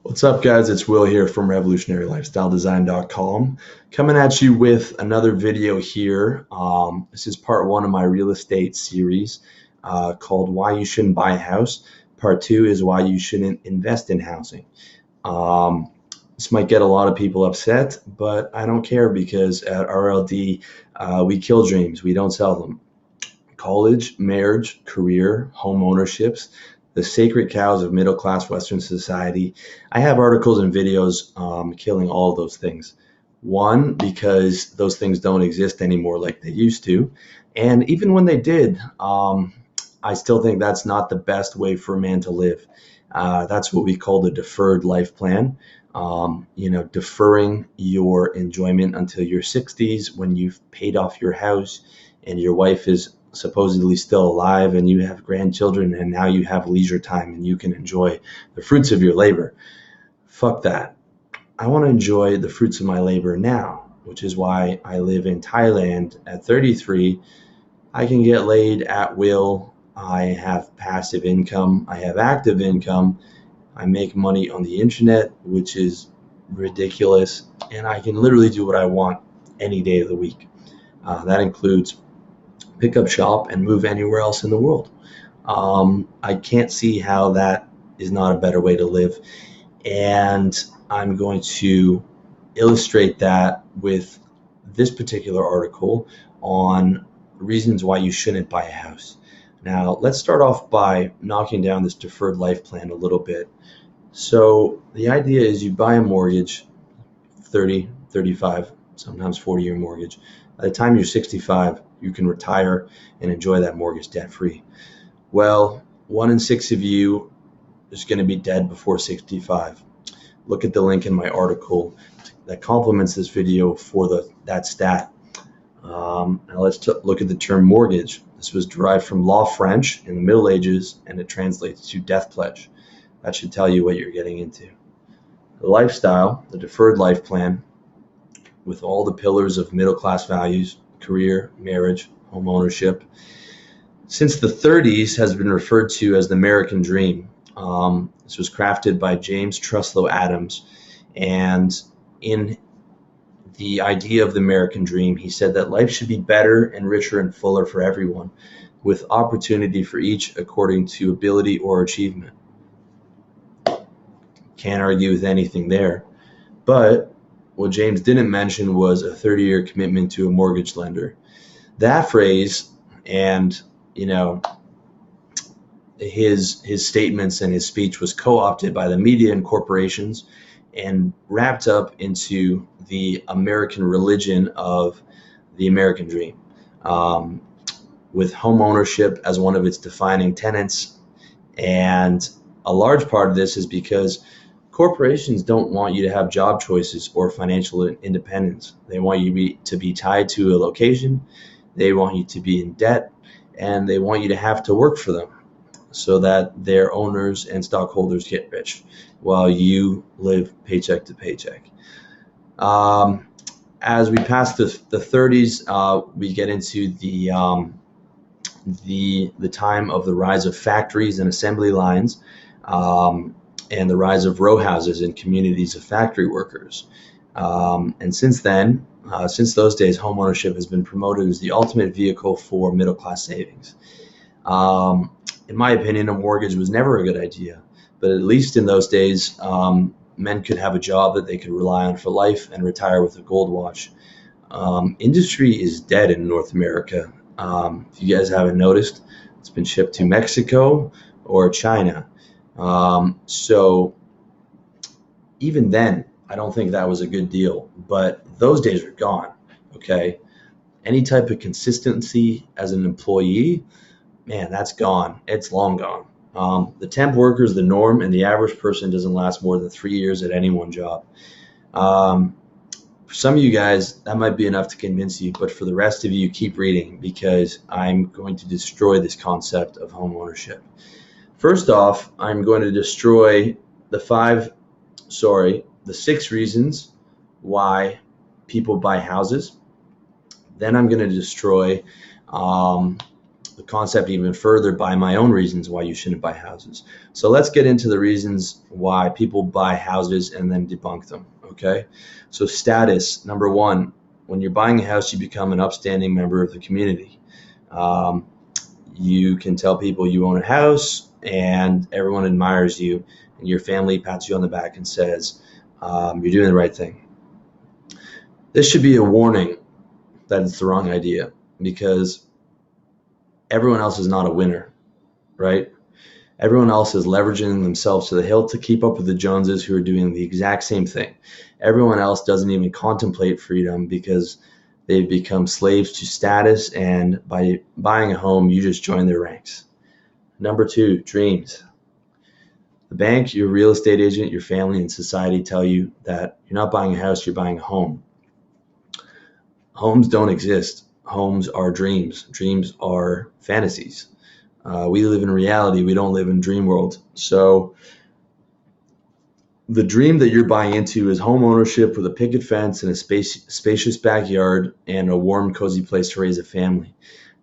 What's up, guys? It's Will here from revolutionarylifestyledesign.com, coming at you with another video here. This is part one of my real estate series called Why You Shouldn't Buy a House. Part two is why you shouldn't invest in housing. This might get a lot of people upset, but I don't care because at RLD, we kill dreams. We don't sell them. College, marriage, career, home ownerships, the sacred cows of middle-class Western society. I have articles and videos killing all of those things. One, because those things don't exist anymore like they used to. And even when they did, I still think that's not the best way for a man to live. That's what we call the deferred life plan. Deferring your enjoyment until your 60s when you've paid off your house and your wife is supposedly still alive and you have grandchildren and now you have leisure time and you can enjoy the fruits of your labor. Fuck that. I want to enjoy the fruits of my labor now, which is why I live in Thailand at 33. I can get laid at will. I have passive income. I have active income. I make money on the internet, which is ridiculous. And I can literally do what I want any day of the week. That includes pick up shop and move anywhere else in the world. I can't see how that is not a better way to live. And I'm going to illustrate that with this particular article on reasons why you shouldn't buy a house. Now, let's start off by knocking down this deferred life plan a little bit. So the idea is you buy a mortgage, 30, 35, sometimes 40-year mortgage. By the time you're 65, you can retire and enjoy that mortgage debt-free. Well, 1 in 6 of you is going to be dead before 65. Look at the link in my article that complements this video for that stat. Now let's look at the term mortgage. This was derived from law French in the Middle Ages, and it translates to death pledge. That should tell you what you're getting into. The lifestyle, the deferred life plan, with all the pillars of middle-class values, career, marriage, home ownership, since the 30s has been referred to as the American dream. This was crafted by James Truslow Adams, and in the idea of the American dream, he said that life should be better and richer and fuller for everyone, with opportunity for each according to ability or achievement. Can't argue with anything there. But what James didn't mention was a 30-year commitment to a mortgage lender. That phrase and, his statements and his speech was co-opted by the media and corporations and wrapped up into the American religion of the American dream, with home ownership as one of its defining tenets. And a large part of this is because corporations don't want you to have job choices or financial independence. They want you to be tied to a location. They want you to be in debt, and they want you to have to work for them so that their owners and stockholders get rich while you live paycheck to paycheck. As we pass the 30s, we get into the time of the rise of factories and assembly lines, and the rise of row houses in communities of factory workers. And since then, since those days, home ownership has been promoted as the ultimate vehicle for middle-class savings. In my opinion, a mortgage was never a good idea, but at least in those days, men could have a job that they could rely on for life and retire with a gold watch. Industry is dead in North America. If you guys haven't noticed, it's been shipped to Mexico or China. So even then, I don't think that was a good deal, but those days are gone. Okay. Any type of consistency as an employee, man, that's gone. It's long gone. The temp worker is the norm, and the average person doesn't last more than 3 years at any one job. For some of you guys, that might be enough to convince you, but for the rest of you, keep reading because I'm going to destroy this concept of home ownership. First off, I'm going to destroy the 6 reasons why people buy houses. Then I'm going to destroy the concept even further by my own reasons why you shouldn't buy houses. So let's get into the reasons why people buy houses and then debunk them. Okay. So status, number one, when you're buying a house, you become an upstanding member of the community. You can tell people you own a house and everyone admires you, and your family pats you on the back and says, you're doing the right thing. This should be a warning that it's the wrong idea, because everyone else is not a winner, right? Everyone else is leveraging themselves to the hilt to keep up with the Joneses, who are doing the exact same thing. Everyone else doesn't even contemplate freedom because they've become slaves to status, and by buying a home, you just join their ranks. Number two, dreams. The bank, your real estate agent, your family, and society tell you that you're not buying a house, you're buying a home. Homes don't exist. Homes are dreams. Dreams are fantasies. We live in reality. We don't live in dream world. So the dream that you're buying into is home ownership with a picket fence and a spacious backyard and a warm, cozy place to raise a family.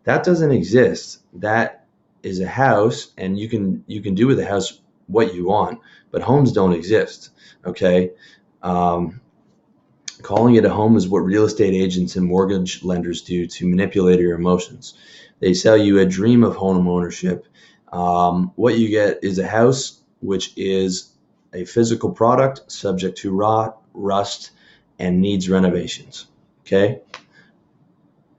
That doesn't exist. That is a house, and you can do with a house what you want, but homes don't exist. Okay. Calling it a home is what real estate agents and mortgage lenders do to manipulate your emotions. They sell you a dream of home ownership. What you get is a house, which is a physical product subject to rot, rust, and needs renovations. Okay?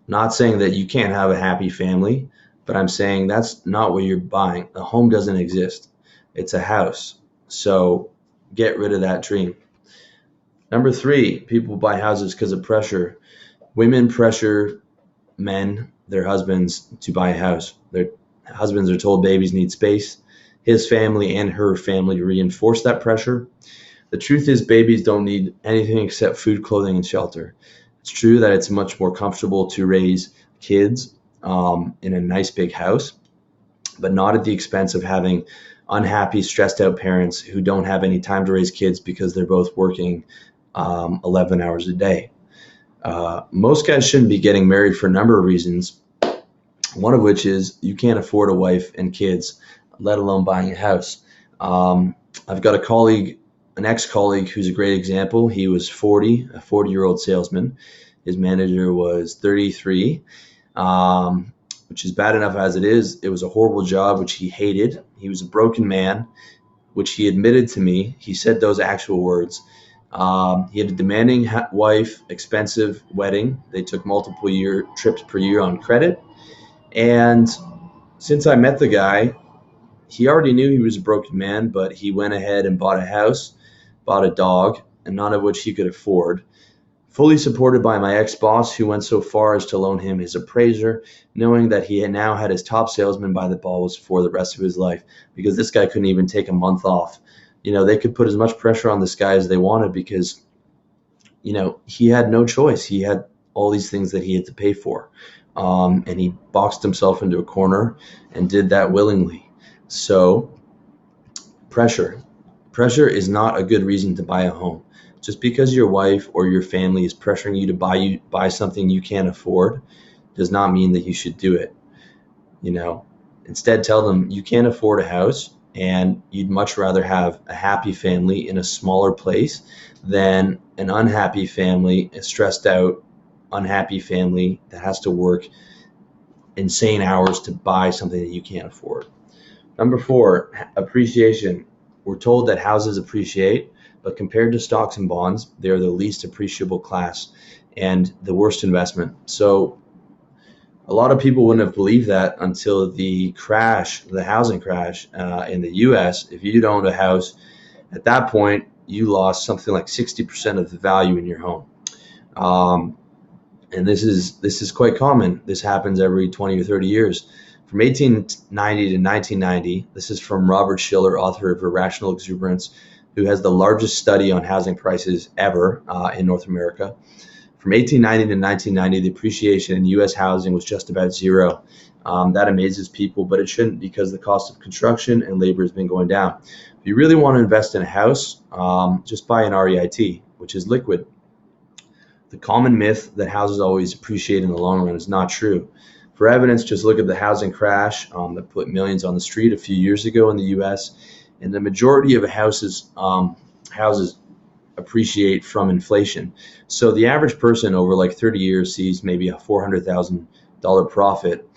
Not saying that you can't have a happy family, but I'm saying that's not what you're buying. A home doesn't exist. It's a house. So get rid of that dream. Number three, people buy houses because of pressure. Women pressure men, their husbands, to buy a house. Their husbands are told babies need space. His family and her family reinforce that pressure. The truth is, babies don't need anything except food, clothing, and shelter. It's true that it's much more comfortable to raise kids in a nice big house, but not at the expense of having unhappy, stressed out parents who don't have any time to raise kids because they're both working 11 hours a day. Most guys shouldn't be getting married for a number of reasons, one of which is you can't afford a wife and kids, let alone buying a house. I've got an ex-colleague who's a great example. He was 40, a 40-year-old salesman. His manager was 33, which is bad enough as it is. It was a horrible job, which he hated. He was a broken man, which he admitted to me. He said those actual words. He had a demanding wife, expensive wedding. They took multiple trips per year on credit. And since I met the guy, he already knew he was a broken man, but he went ahead and bought a house, bought a dog, and none of which he could afford. Fully supported by my ex-boss, who went so far as to loan him his appraiser, knowing that he had now had his top salesman by the balls for the rest of his life, because this guy couldn't even take a month off. They could put as much pressure on this guy as they wanted because, he had no choice. He had all these things that he had to pay for. And he boxed himself into a corner and did that willingly. So pressure is not a good reason to buy a home. Just because your wife or your family is pressuring you to buy something you can't afford does not mean that you should do it. Instead tell them you can't afford a house and you'd much rather have a happy family in a smaller place than an unhappy family, a stressed out, unhappy family that has to work insane hours to buy something that you can't afford. Number four, appreciation. We're told that houses appreciate, but compared to stocks and bonds, they're the least appreciable class and the worst investment. So a lot of people wouldn't have believed that until the housing crash in the US. If you'd owned a house at that point, you lost something like 60% of the value in your home. And this is quite common. This happens every 20 or 30 years. From 1890 to 1990, this is from Robert Shiller, author of Irrational Exuberance, who has the largest study on housing prices ever in North America. From 1890 to 1990, the appreciation in U.S. housing was just about zero. That amazes people, but it shouldn't, because the cost of construction and labor has been going down. If you really want to invest in a house, just buy an REIT, which is liquid. The common myth that houses always appreciate in the long run is not true. For evidence, just look at the housing crash that put millions on the street a few years ago in the U.S. And the majority of houses appreciate from inflation. So the average person over like 30 years sees maybe a $400,000 profit,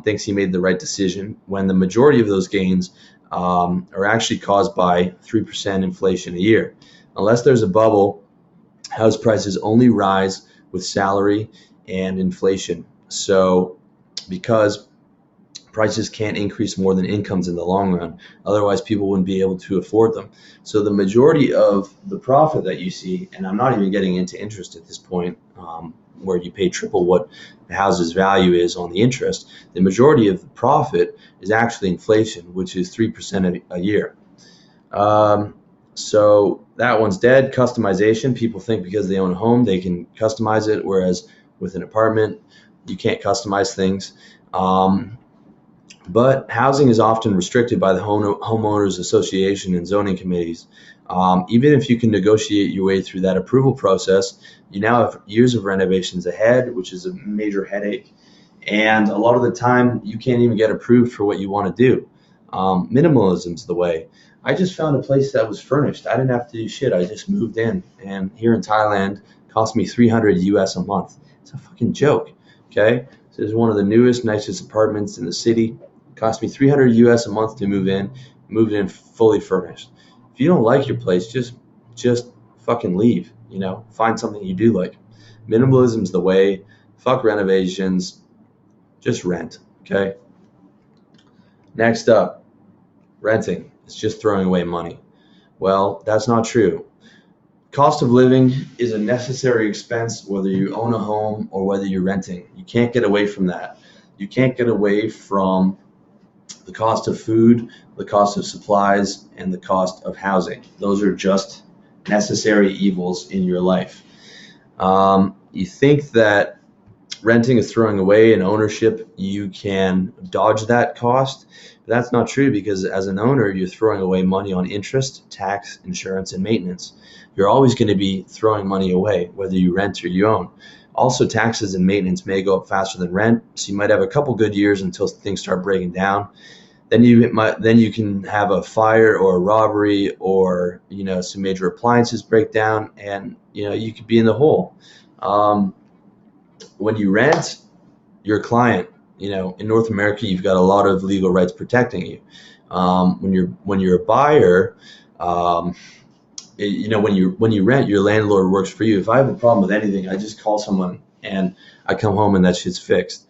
thinks he made the right decision, when the majority of those gains are actually caused by 3% inflation a year. Unless there's a bubble, house prices only rise with salary and inflation. So because prices can't increase more than incomes in the long run, otherwise people wouldn't be able to afford them. So the majority of the profit that you see, and I'm not even getting into interest at this point, where you pay triple what the house's value is on the interest, the majority of the profit is actually inflation, which is 3% a year. So that one's dead. Customization. People think because they own a home, they can customize it, whereas with an apartment, you can't customize things. But housing is often restricted by the homeowners association and zoning committees. Even if you can negotiate your way through that approval process, you now have years of renovations ahead, which is a major headache. And a lot of the time, you can't even get approved for what you want to do. Minimalism's the way. I just found a place that was furnished. I didn't have to do shit. I just moved in. And here in Thailand, it cost me 300 US a month. It's a fucking joke. Okay? So this is one of the newest, nicest apartments in the city. It cost me 300 US a month to move in. Moved in fully furnished. If you don't like your place, just fucking leave. Find something you do like. Minimalism's the way. Fuck renovations. Just rent. Okay? Next up, renting. It's just throwing away money. Well, that's not true. Cost of living is a necessary expense, whether you own a home or whether you're renting. You can't get away from that. You can't get away from the cost of food, the cost of supplies, and the cost of housing. Those are just necessary evils in your life. You think that renting is throwing away, and ownership, you can dodge that cost. But that's not true, because as an owner, you're throwing away money on interest, tax, insurance, and maintenance. You're always going to be throwing money away, whether you rent or you own. Also, taxes and maintenance may go up faster than rent, so you might have a couple good years until things start breaking down. Then you can have a fire or a robbery, or some major appliances break down, and you could be in the hole. When you rent, you're a client. In North America, you've got a lot of legal rights protecting you. When you're a buyer, when you rent, your landlord works for you. If I have a problem with anything, I just call someone and I come home and that shit's fixed.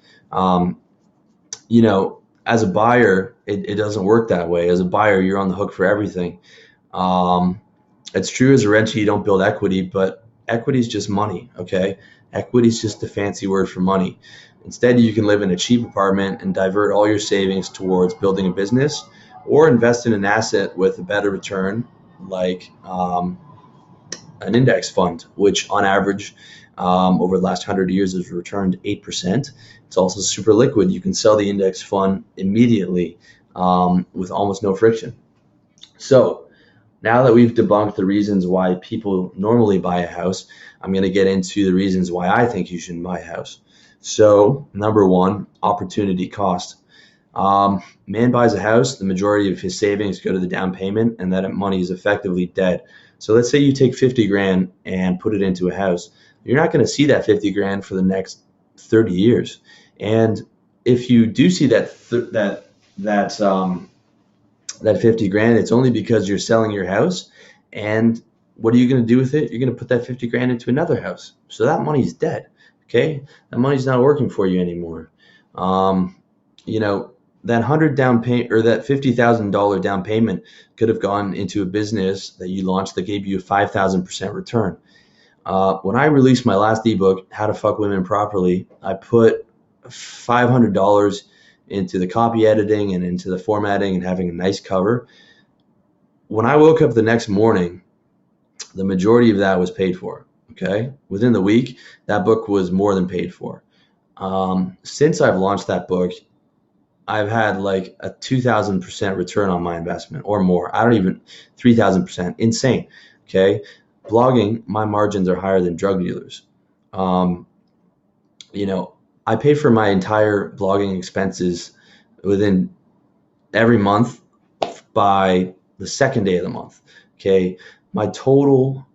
As a buyer, it doesn't work that way. As a buyer, you're on the hook for everything. It's true as a renter, you don't build equity, but equity is just money, okay? Equity is just a fancy word for money. Instead, you can live in a cheap apartment and divert all your savings towards building a business, or invest in an asset with a better return, like an index fund, which on average over the last 100 years has returned 8%. It's also super liquid. You can sell the index fund immediately with almost no friction. So now that we've debunked the reasons why people normally buy a house, I'm going to get into the reasons why I think you shouldn't buy a house. So number one, opportunity cost. Man buys a house, the majority of his savings go to the down payment, and that money is effectively dead. So let's say you take 50 grand and put it into a house. You're not going to see that 50 grand for the next 30 years. And if you do see that 50 grand, it's only because you're selling your house. And what are you going to do with it? You're going to put that 50 grand into another house. So that money's dead. Okay. That money's not working for you anymore. That $100 down payment, or that $50,000 down payment, could have gone into a business that you launched that gave you a 5,000% return. When I released my last ebook, How to Fuck Women Properly, I put $500 into the copy editing and into the formatting and having a nice cover. When I woke up the next morning, the majority of that was paid for. Okay. Within the week, that book was more than paid for. Since I've launched that book, I've had like a 2,000% return on my investment or more. 3,000%. Insane. Okay. Blogging, my margins are higher than drug dealers. I pay for my entire blogging expenses within every month by the second day of the month. Okay, my total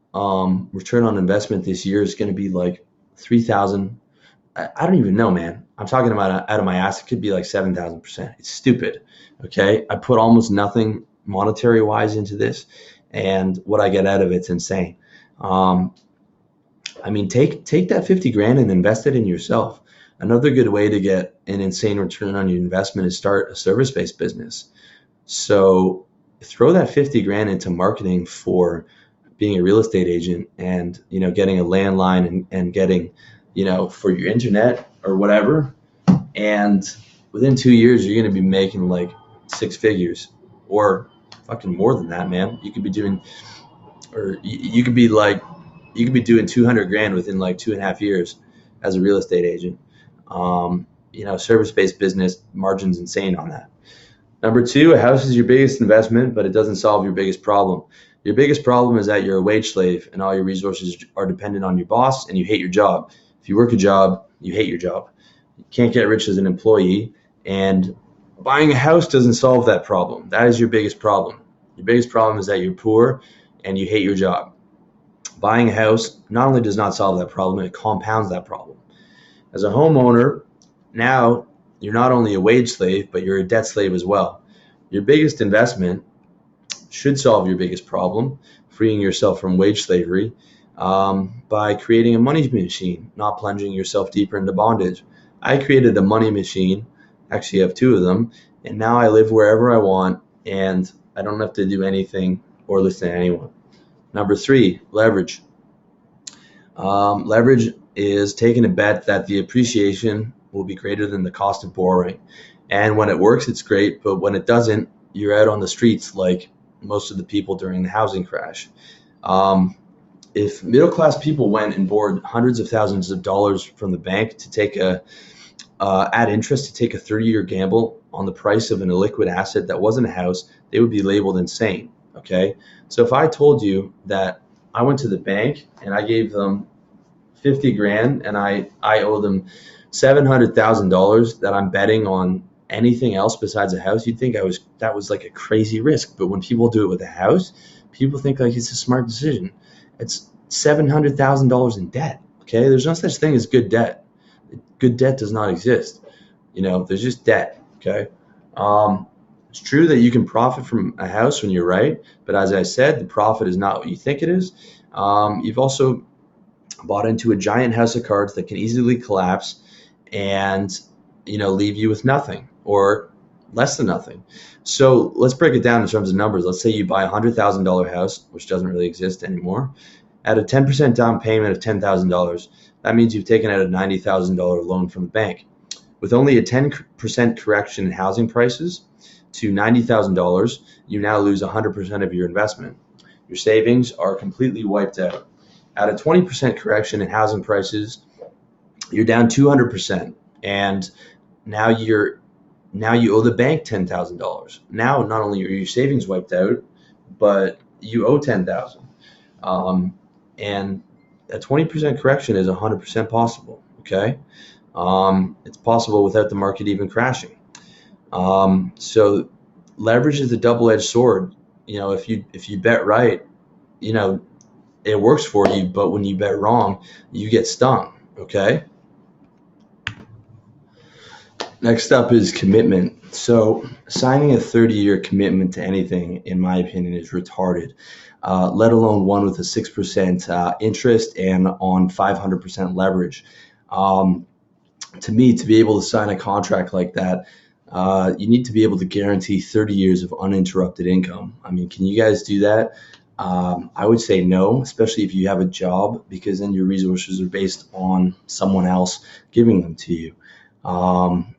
return on investment this year is going to be like 3,000. I don't even know, man. I'm talking about out of my ass. It could be like 7,000%. It's stupid. Okay, I put almost nothing monetary wise into this, and what I get out of it's insane. Um, I mean, take that 50 grand and invest it in yourself. Another good way to get an insane return on your investment is start a service-based business. So throw that 50 grand into marketing for being a real estate agent, and getting a landline, and getting for your internet or whatever, and within 2 years you're going to be making like six figures, or fucking more than that, man. You could be doing, or you could be like, you could be doing 200 grand within like 2.5 years as a real estate agent. Service-based business margins insane on that. Number two, a house is your biggest investment, but it doesn't solve your biggest problem. Your biggest problem is that you're a wage slave and all your resources are dependent on your boss, and you hate your job. If you work a job, you hate your job. You can't get rich as an employee, and buying a house doesn't solve that problem. That is your biggest problem. Your biggest problem is that you're poor and you hate your job. Buying a house not only does not solve that problem, it compounds that problem. As a homeowner, now you're not only a wage slave, but you're a debt slave as well. Your biggest investment should solve your biggest problem, freeing yourself from wage slavery, by creating a money machine, not plunging yourself deeper into bondage. I created a money machine, actually I have two of them, and now I live wherever I want, and I don't have to do anything or listen to anyone. Number three, leverage. Leverage is taking a bet that the appreciation will be greater than the cost of borrowing. And when it works, it's great, but when it doesn't, you're out on the streets like most of the people during the housing crash. If middle class people went and borrowed hundreds of thousands of dollars from the bank to take add interest to take a 30-year gamble on the price of an illiquid asset that wasn't a house, they would be labeled insane. Okay, so if I told you that I went to the bank and I gave them 50 grand and I owe them $700,000 that I'm betting on anything else besides a house, you'd think that was like a crazy risk. But when people do it with a house, people think like it's a smart decision. It's $700,000 in debt. Okay, there's no such thing as good debt. Good debt does not exist. There's just debt. Okay. It's true that you can profit from a house when you're right, but as I said, the profit is not what you think it is. You've also bought into a giant house of cards that can easily collapse and leave you with nothing or less than nothing. So let's break it down in terms of numbers. Let's say you buy a $100,000 house, which doesn't really exist anymore, at a 10% down payment of $10,000. That means you've taken out a $90,000 loan from the bank. With only a 10% correction in housing prices to $90,000, you now lose 100% of your investment. Your savings are completely wiped out. At a 20% correction in housing prices, you're down 200%, and now you owe the bank $10,000. Now not only are your savings wiped out, but you owe $10,000. And a 20% correction is 100% possible. Okay, it's possible without the market even crashing. So leverage is a double-edged sword. If you bet right, it works for you, but when you bet wrong, you get stung. Okay. Next up is commitment. So signing a 30-year commitment to anything, in my opinion, is retarded. Let alone one with a 6% interest and on 500% leverage. To me, to be able to sign a contract like that, you need to be able to guarantee 30 years of uninterrupted income. I mean, can you guys do that? I would say no, especially if you have a job, because then your resources are based on someone else giving them to you.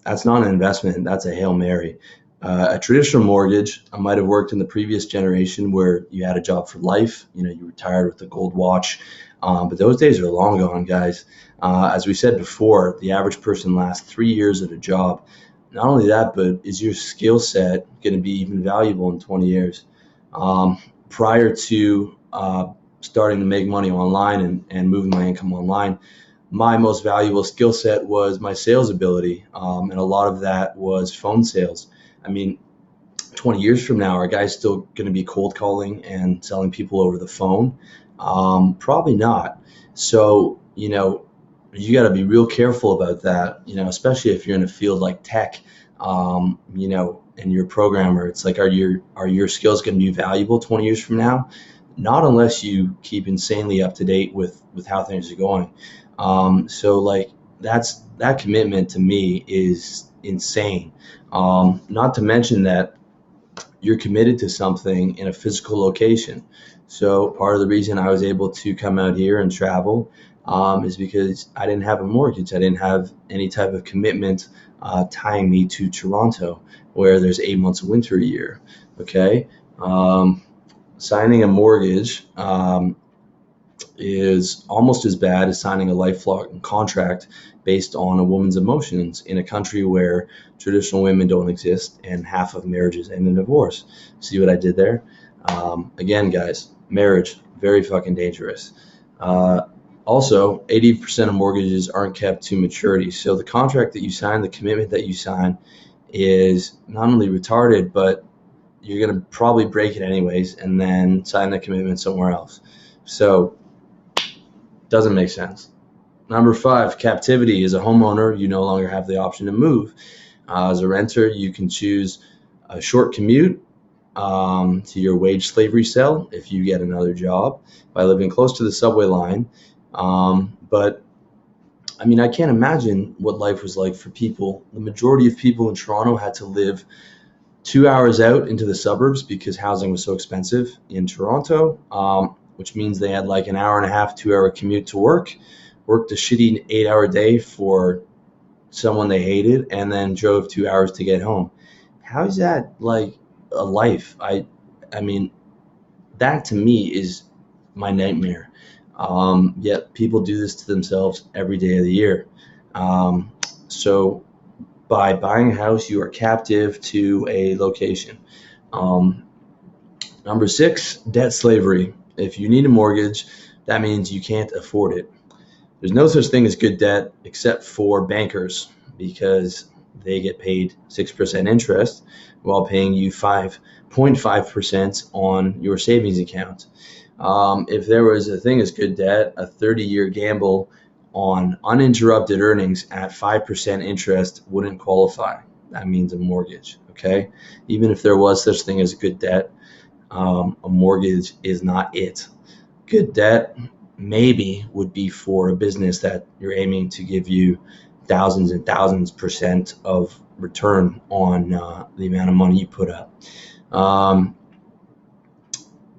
That's not an investment. That's a Hail Mary. A traditional mortgage, I might have worked in the previous generation where you had a job for life. You retired with a gold watch. But those days are long gone, guys. As we said before, the average person lasts 3 years at a job. Not only that, but is your skill set going to be even valuable in 20 years? Prior to starting to make money online and moving my income online, my most valuable skill set was my sales ability, and a lot of that was phone sales. I mean, 20 years from now, are guys still going to be cold calling and selling people over the phone? Probably not. So, you got to be real careful about that, especially if you're in a field like tech, and you're a programmer. It's like, are your skills going to be valuable 20 years from now? Not unless you keep insanely up to date with how things are going. So like that commitment to me is insane. Not to mention that you're committed to something in a physical location. So part of the reason I was able to come out here and travel is because I didn't have a mortgage. I didn't have any type of commitment tying me to Toronto, where there's 8 months of winter a year. Okay. Signing a mortgage is almost as bad as signing a lifelong contract based on a woman's emotions in a country where traditional women don't exist and half of marriages end in divorce. See what I did there? Again, guys, marriage, very fucking dangerous. Also, 80% of mortgages aren't kept to maturity. So the contract that you sign, the commitment that you sign is not only retarded, but you're going to probably break it anyways and then sign the commitment somewhere else. So doesn't make sense. Number 5, captivity. As a homeowner, you no longer have the option to move. As a renter, you can choose a short commute to your wage slavery cell if you get another job by living close to the subway line. But I mean, I can't imagine what life was like for people. The majority of people in Toronto had to live 2 hours out into the suburbs because housing was so expensive in Toronto, which means they had like an hour and a half, 2 hour commute to worked a shitty 8 hour day for someone they hated, and then drove 2 hours to get home. How is that like a life? I mean, that to me is my nightmare. Yet people do this to themselves every day of the year. So by buying a house, you are captive to a location. Um, Number 6, debt slavery. If you need a mortgage, that means you can't afford it. There's no such thing as good debt except for bankers, because they get paid 6% interest while paying you 5.5% on your savings account. If there was a thing as good debt, a 30-year gamble on uninterrupted earnings at 5% interest wouldn't qualify. That means a mortgage, okay? Even if there was such thing as good debt, a mortgage is not it. Good debt maybe would be for a business that you're aiming to give you thousands and thousands percent of return on the amount of money you put up. Um,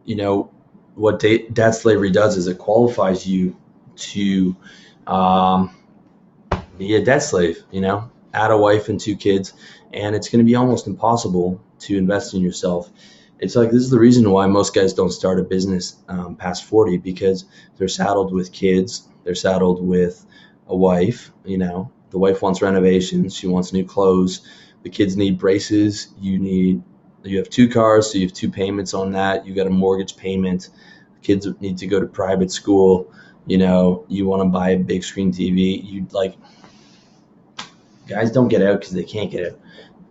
you know, what debt slavery does is it qualifies you to um, be a debt slave, add a wife and 2 kids, and it's going to be almost impossible to invest in yourself. It's like, this is the reason why most guys don't start a business past 40, because they're saddled with kids, they're saddled with a wife. The wife wants renovations, she wants new clothes, the kids need braces, you have 2 cars, so you have 2 payments on that, you got a mortgage payment, kids need to go to private school, you want to buy a big screen TV. Guys don't get out because they can't get out.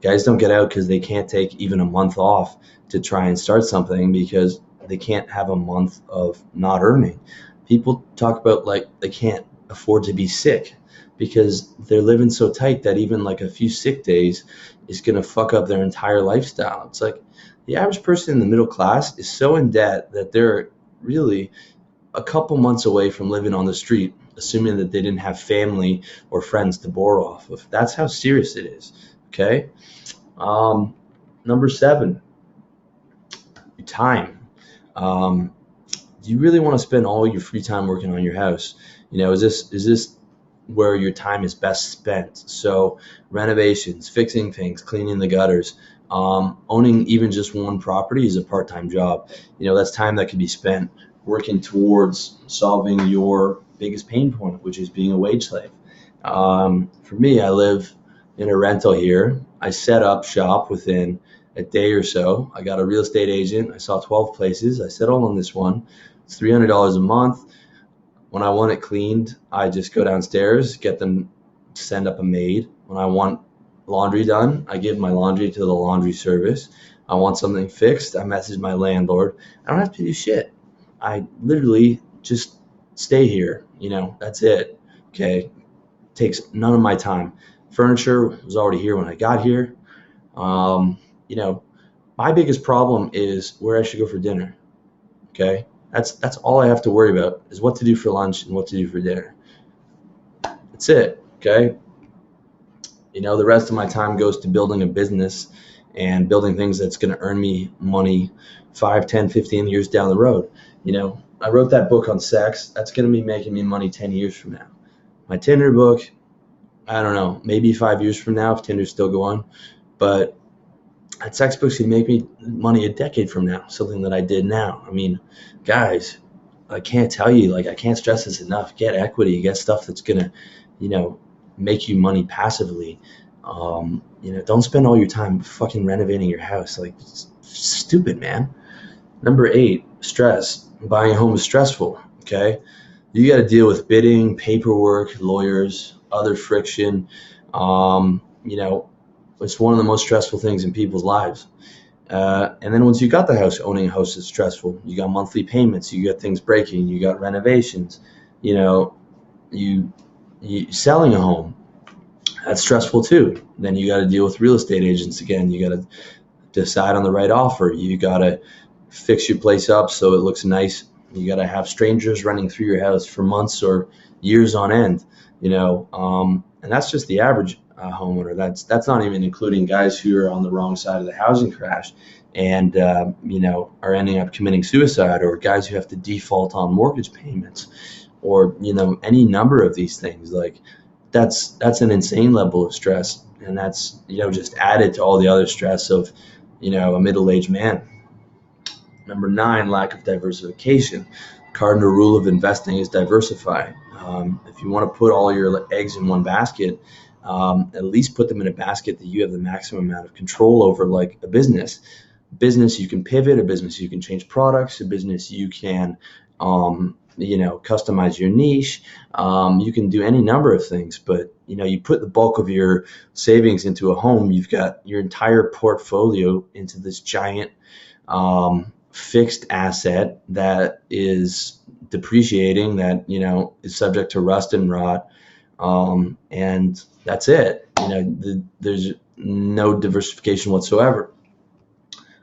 Guys don't get out because they can't take even a month off to try and start something, because they can't have a month of not earning. People talk about like they can't afford to be sick because they're living so tight that even like a few sick days is going to fuck up their entire lifestyle. It's like the average person in the middle class is so in debt that they're really a couple months away from living on the street, assuming that they didn't have family or friends to borrow off of. That's how serious it is. Okay. Number 7, your time. Do you really want to spend all your free time working on your house? Is this where your time is best spent? So renovations, fixing things, cleaning the gutters, owning even just one property is a part-time job. That's time that can be spent working towards solving your biggest pain point, which is being a wage slave. For me, I live in a rental here. I set up shop within a day or so. I got a real estate agent. I saw 12 places. I settled on this one. It's $300 a month. When I want it cleaned, I just go downstairs, get them to send up a maid. When I want laundry done, I give my laundry to the laundry service. I want something fixed, I message my landlord. I don't have to do shit. I literally just stay here. That's it. Okay. Takes none of my time. Furniture was already here when I got here. Um, you know, my biggest problem is where I should go for dinner. Okay. That's all I have to worry about is what to do for lunch and what to do for dinner. That's it. Okay. The rest of my time goes to building a business and building things that's going to earn me money 5, 10, 15 years down the road. I wrote that book on sex. That's going to be making me money 10 years from now. My Tinder book, I don't know, maybe 5 years from now if Tinder's still going. But that sex book's going to make me money a decade from now, something that I did now. I mean, guys, I can't tell you, I can't stress this enough. Get equity, get stuff that's going to, make you money passively. Don't spend all your time fucking renovating your house. It's stupid, man. Number 8, stress. Buying a home is stressful. Okay. You got to deal with bidding, paperwork, lawyers, other friction. It's one of the most stressful things in people's lives. And then once you got the house, owning a house is stressful. You got monthly payments, you got things breaking, you got renovations, you selling a home, that's stressful too. Then you got to deal with real estate agents again. You got to decide on the right offer. You got to fix your place up so it looks nice. You got to have strangers running through your house for months or years on end, and that's just the average homeowner. That's not even including guys who are on the wrong side of the housing crash and are ending up committing suicide, or guys who have to default on mortgage payments, or any number of these things. That's an insane level of stress, and that's just added to all the other stress of a middle-aged man. Number 9, lack of diversification. Cardinal rule of investing is diversify. If you want to put all your eggs in one basket, at least put them in a basket that you have the maximum amount of control over, like a business. Business, you can pivot. A business, you can change products. A business, you can, customize your niche. You can do any number of things, but, you put the bulk of your savings into a home, you've got your entire portfolio into this giant fixed asset that is depreciating, that, is subject to rust and rot. And that's it. There's no diversification whatsoever.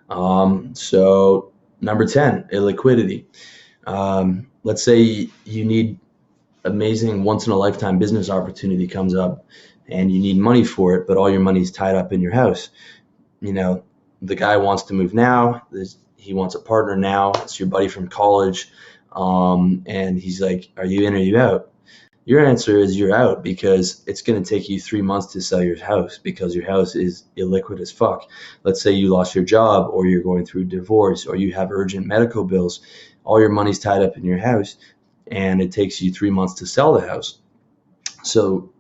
So number 10, illiquidity. Let's say you need amazing once in a lifetime business opportunity comes up and you need money for it, but all your money's tied up in your house. The guy wants to move now. He wants a partner now. It's your buddy from college. And he's like, are you in or are you out? Your answer is you're out, because it's going to take you 3 months to sell your house because your house is illiquid as fuck. Let's say you lost your job, or you're going through a divorce, or you have urgent medical bills. All your money's tied up in your house, and it takes you 3 months to sell the house. So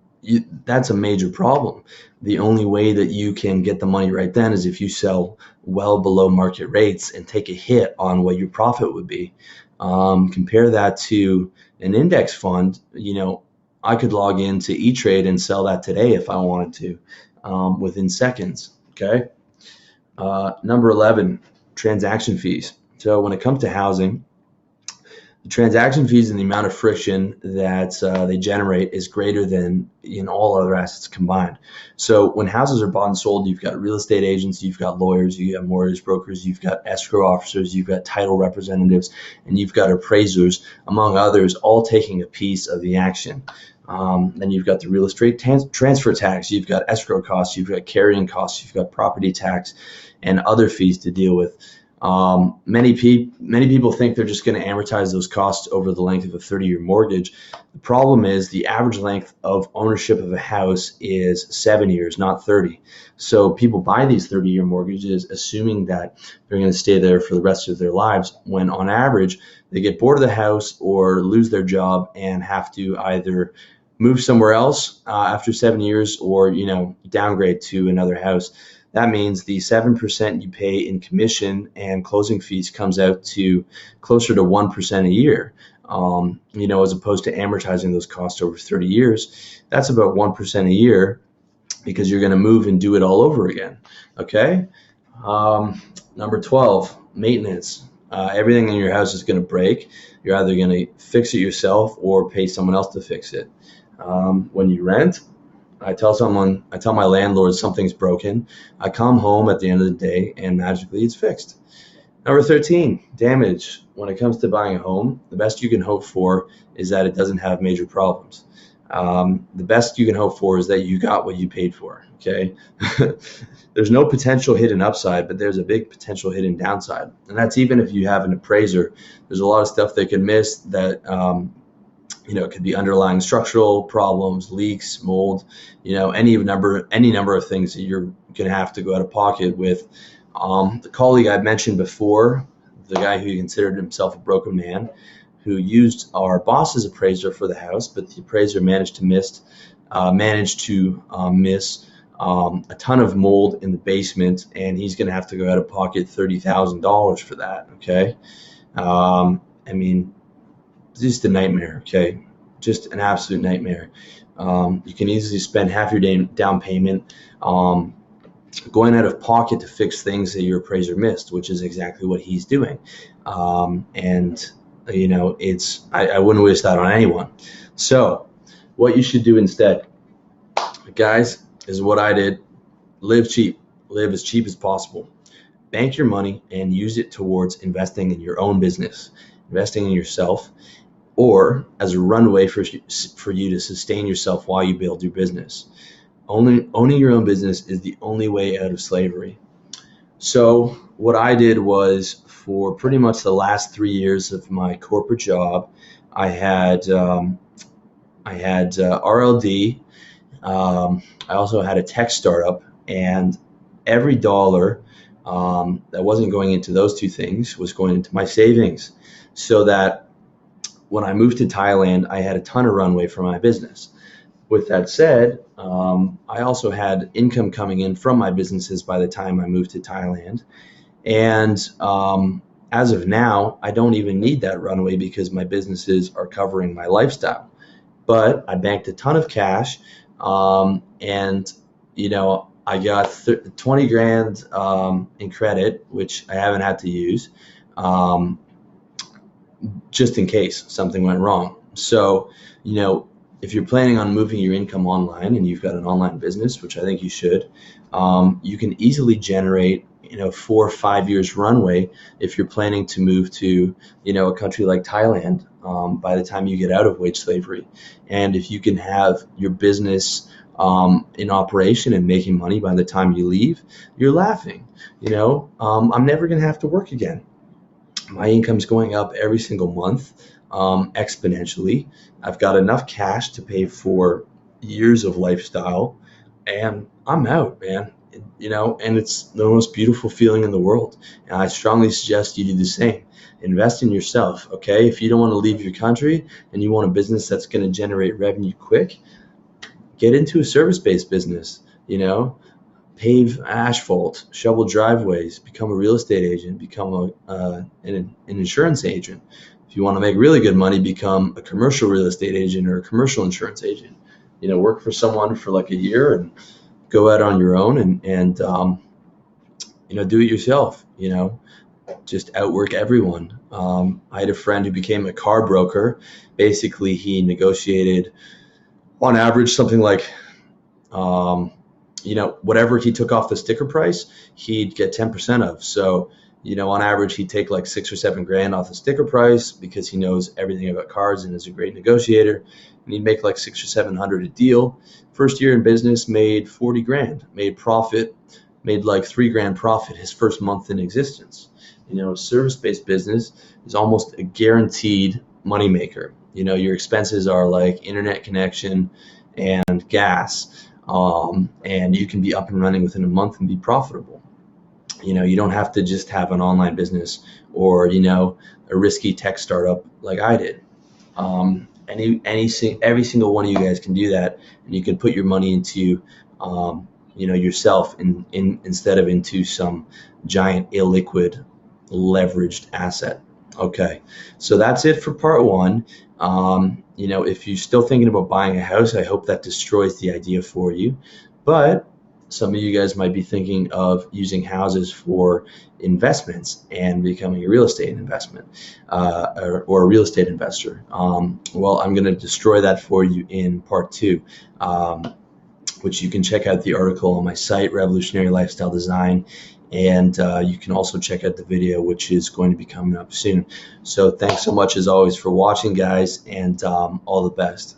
that's a major problem. The only way that you can get the money right then is if you sell well below market rates and take a hit on what your profit would be. Compare that to an index fund. I could log into E-Trade and sell that today if I wanted to, within seconds. Okay. Number 11, transaction fees. So when it comes to housing, the transaction fees and the amount of friction that they generate is greater than in all other assets combined. So when houses are bought and sold, you've got real estate agents, you've got lawyers, you have mortgage brokers, you've got escrow officers, you've got title representatives, and you've got appraisers, among others, all taking a piece of the action. Then you've got the real estate transfer tax, you've got escrow costs, you've got carrying costs, you've got property tax, and other fees to deal with. Many people think they're just going to amortize those costs over the length of a 30-year mortgage. The problem is the average length of ownership of a house is 7 years, not 30. So people buy these 30-year mortgages assuming that they're going to stay there for the rest of their lives, when on average they get bored of the house or lose their job and have to either move somewhere else after 7 years, or downgrade to another house. That means the 7% you pay in commission and closing fees comes out to closer to 1% a year. as opposed to amortizing those costs over 30 years. That's about 1% a year because you're going to move and do it all over again. Okay. Number 12, maintenance. Everything in your house is going to break. You're either going to fix it yourself or pay someone else to fix it. When you rent, I tell my landlord something's broken. I come home at the end of the day and magically it's fixed. Number 13, damage. When it comes to buying a home, the best you can hope for is that it doesn't have major problems. The best you can hope for is that you got what you paid for, okay? There's no potential hidden upside, but there's a big potential hidden downside. And that's even if you have an appraiser. There's a lot of stuff they can miss that, it could be underlying structural problems, leaks, mold, any number of things that you're going to have to go out of pocket with. The colleague I mentioned before, the guy who considered himself a broken man, who used our boss's appraiser for the house, but the appraiser managed to miss a ton of mold in the basement, and he's going to have to go out of pocket $30,000 for that. Okay, just a nightmare. Okay, just an absolute nightmare. You can easily spend half your down payment going out of pocket to fix things that your appraiser missed, which is exactly what he's doing. I wouldn't wish that on anyone. So what you should do instead, guys, is what I did. Live cheap. Live as cheap as possible. Bank your money and use it towards investing in your own business, investing in yourself, or as a runway for you to sustain yourself while you build your business. Owning your own business is the only way out of slavery. So what I did was, for pretty much the last 3 years of my corporate job, I had RLD. I also had a tech startup, and every dollar that wasn't going into those two things was going into my savings, so that when I moved to Thailand, I had a ton of runway for my business. With that said, I also had income coming in from my businesses by the time I moved to Thailand. And as of now, I don't even need that runway because my businesses are covering my lifestyle. But I banked a ton of cash, and I got 20 grand in credit, which I haven't had to use, just in case something went wrong. So, if you're planning on moving your income online and you've got an online business, which I think you should, you can easily generate 4 or 5 years runway if you're planning to move to a country like Thailand by the time you get out of wage slavery. And if you can have your business in operation and making money by the time you leave, you're laughing. I'm never going to have to work again. My income's going up every single month, exponentially. I've got enough cash to pay for years of lifestyle, and I'm out, man. And it's the most beautiful feeling in the world. And I strongly suggest you do the same. Invest in yourself, okay? If you don't want to leave your country and you want a business that's going to generate revenue quick, get into a service-based business, pave asphalt, shovel driveways, become a real estate agent, become an insurance agent. If you want to make really good money, become a commercial real estate agent or a commercial insurance agent. Work for someone for like a year and go out on your own and do it yourself. Just outwork everyone. I had a friend who became a car broker. Basically, he negotiated on average something like whatever he took off the sticker price, he'd get 10% of. So, on average, he'd take like 6 or 7 grand off the sticker price because he knows everything about cars and is a great negotiator. And he'd make like 600 or 700 a deal. First year in business, made 40 grand, made like 3 grand profit his first month in existence. Service-based business is almost a guaranteed moneymaker. Your expenses are like internet connection and gas. And you can be up and running within a month and be profitable. You don't have to just have an online business or, a risky tech startup like I did. Every single one of you guys can do that, and you can put your money into, yourself instead of into some giant illiquid leveraged asset. Okay, so that's it for part one. If you're still thinking about buying a house, I hope that destroys the idea for you. But some of you guys might be thinking of using houses for investments and becoming a real estate investment or a real estate investor. Well, I'm going to destroy that for you in part two. Which you can check out the article on my site, Revolutionary Lifestyle Design. And you can also check out the video, which is going to be coming up soon. So thanks so much, as always, for watching, guys, and all the best.